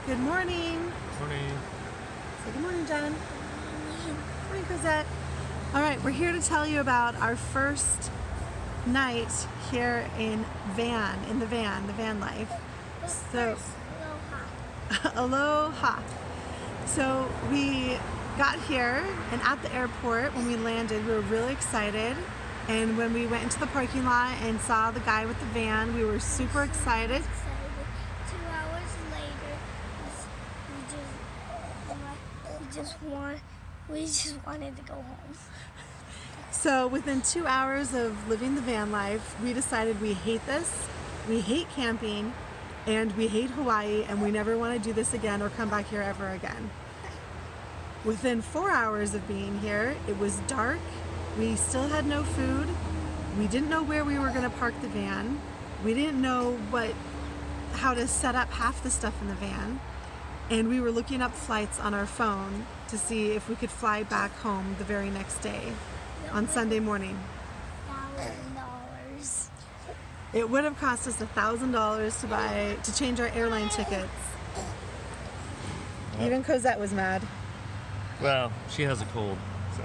Good morning. Morning. Say good morning, John. Good morning, Cosette. All right, we're here to tell you about our first night here in the van life. So, aloha. So we got here, and at the airport when we landed, we were really excited. And when we went into the parking lot and saw the guy with the van, we were super excited. 2 hours later, we just wanted to go home. So within 2 hours of living the van life, we decided we hate this, we hate camping, and we hate Hawaii, and we never want to do this again or come back here ever again. Within 4 hours of being here, it was dark. We still had no food. We didn't know where we were going to park the van. We didn't know how to set up half the stuff in the van. And we were looking up flights on our phone to see if we could fly back home the very next day on Sunday morning. $1,000. It would have cost us $1,000 to change our airline tickets. Yep. Even Cosette was mad. Well, she has a cold, so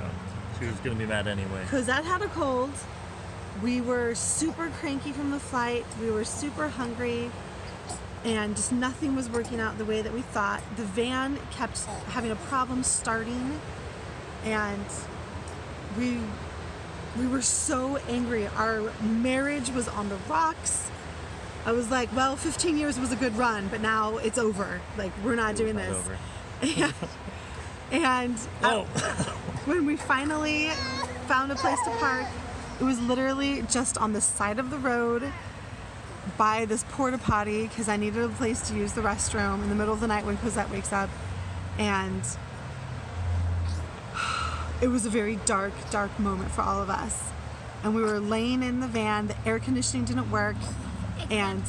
she was going to be mad anyway. Cosette had a cold. We were super cranky from the flight. We were super hungry. And just nothing was working out the way that we thought. The van kept having a problem starting. And we were so angry. Our marriage was on the rocks. I was like, well, 15 years was a good run, but now it's over. Like, we're not doing this. Over. And when we finally found a place to park, it was literally just on the side of the road by this porta potty because I needed a place to use the restroom in the middle of the night when Cosette wakes up. And it was a very dark, dark moment for all of us. And we were laying in the van, the air conditioning didn't work, and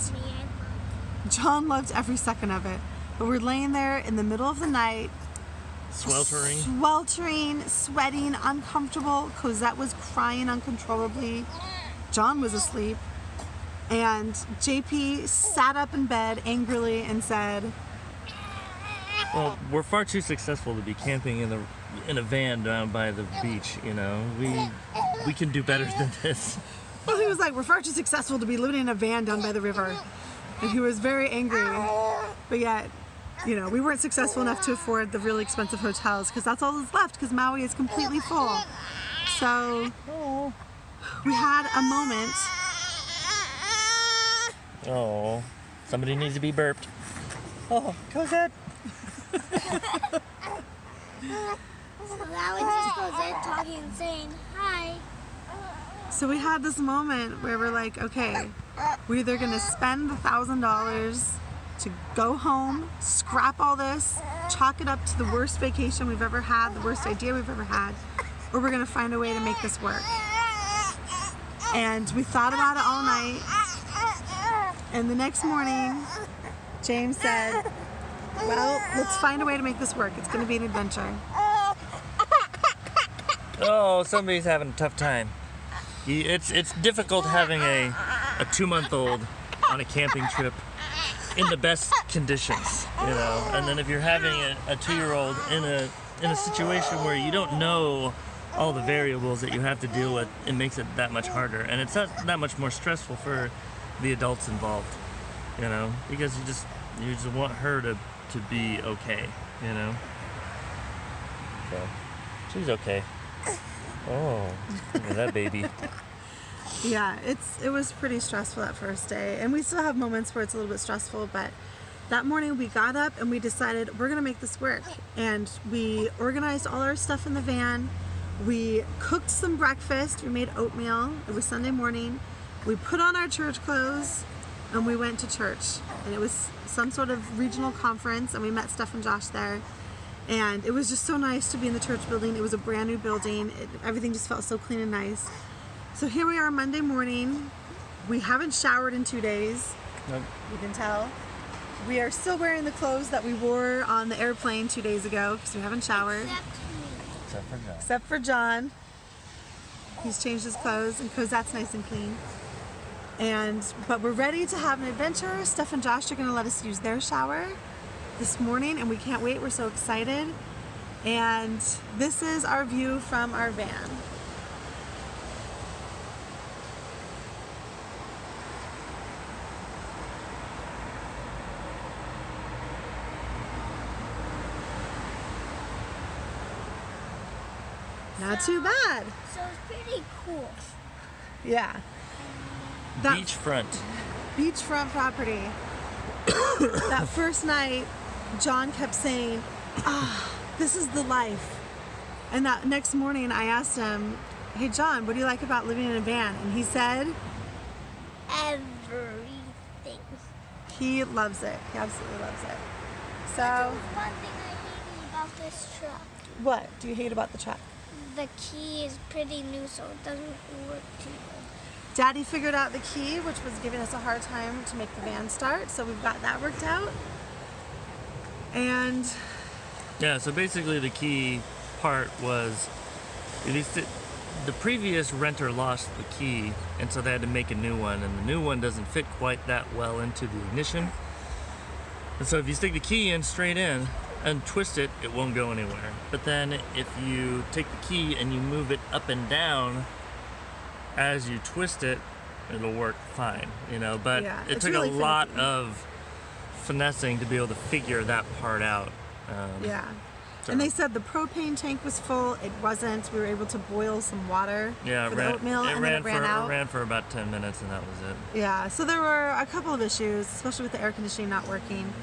John loved every second of it. But we're laying there in the middle of the night, sweltering, sweating, uncomfortable. Cosette was crying uncontrollably. John was asleep. And JP sat up in bed angrily and said, well, we're far too successful to be camping in a van down by the beach, you know. We can do better than this. Well, he was like, we're far too successful to be living in a van down by the river. And he was very angry. But yet, you know, we weren't successful enough to afford the really expensive hotels because that's all that's left because Maui is completely full. So we had a moment. Oh, somebody needs to be burped. Oh, Cosette. So that was just Cosette talking and saying hi. So we had this moment where we're like, okay, we're either going to spend the $1,000 to go home, scrap all this, chalk it up to the worst vacation we've ever had, the worst idea we've ever had, or we're going to find a way to make this work. And we thought about it all night. And the next morning, James said, well, let's find a way to make this work. It's going to be an adventure. Oh, somebody's having a tough time. It's difficult having a 2-month-old on a camping trip in the best conditions, you know. And then if you're having a 2-year-old in a situation where you don't know all the variables that you have to deal with, it makes it that much harder. And it's that much more stressful for the adults involved, you know, because you just want her to be okay, you know. So she's okay. Oh, look at that baby. Yeah, it was pretty stressful that first day, and we still have moments where it's a little bit stressful, but that morning we got up and we decided we're gonna make this work, and we organized all our stuff in the van. We cooked some breakfast. We made oatmeal. It was Sunday morning. We put on our church clothes and we went to church, and it was some sort of regional conference, and we met Steph and Josh there, and it was just so nice to be in the church building. It was a brand new building. Everything just felt so clean and nice. So here we are Monday morning. We haven't showered in 2 days. Nope. You can tell. We are still wearing the clothes that we wore on the airplane 2 days ago because we haven't showered. Except for John. He's changed his clothes, and Cosette's nice and clean. But we're ready to have an adventure. Steph and Josh are going to let us use their shower. this morning, and we can't wait. We're so excited. And this is our view from our van. Not too bad. So it's pretty cool. Yeah. That beachfront property. That first night, John kept saying, this is the life. And that next morning I asked him, hey John, what do you like about living in a van? And he said, Everything. he loves it. He absolutely loves it. But So, there's one thing I hate about this truck. what do you hate about the truck? The key is pretty new, so it doesn't work too good. Daddy figured out the key, which was giving us a hard time to make the van start, so we've got that worked out. And Yeah, so basically the key part was the previous renter lost the key, and so they had to make a new one, and the new one doesn't fit quite that well into the ignition. And so if you stick the key in straight in and twist it, it won't go anywhere. But then if you take the key and you move it up and down as you twist it, it'll work fine, you know. But Yeah, it it's took really a lot finicky. of finessing to be able to figure that part out. yeah. So- And they said the propane tank was full. It wasn't. We were able to boil some water for the oatmeal, and then it ran out. It ran for about 10 minutes, and that was it. Yeah, so there were a couple of issues, especially with the air conditioning not working.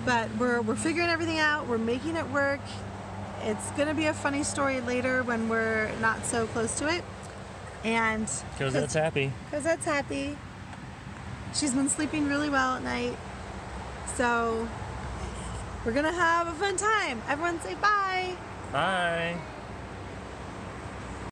But we're figuring everything out. We're making it work. It's going to be a funny story later when we're not so close to it. And Because that's happy. Because that's happy. She's been sleeping really well at night. So we're going to have a fun time. Everyone say bye. Bye.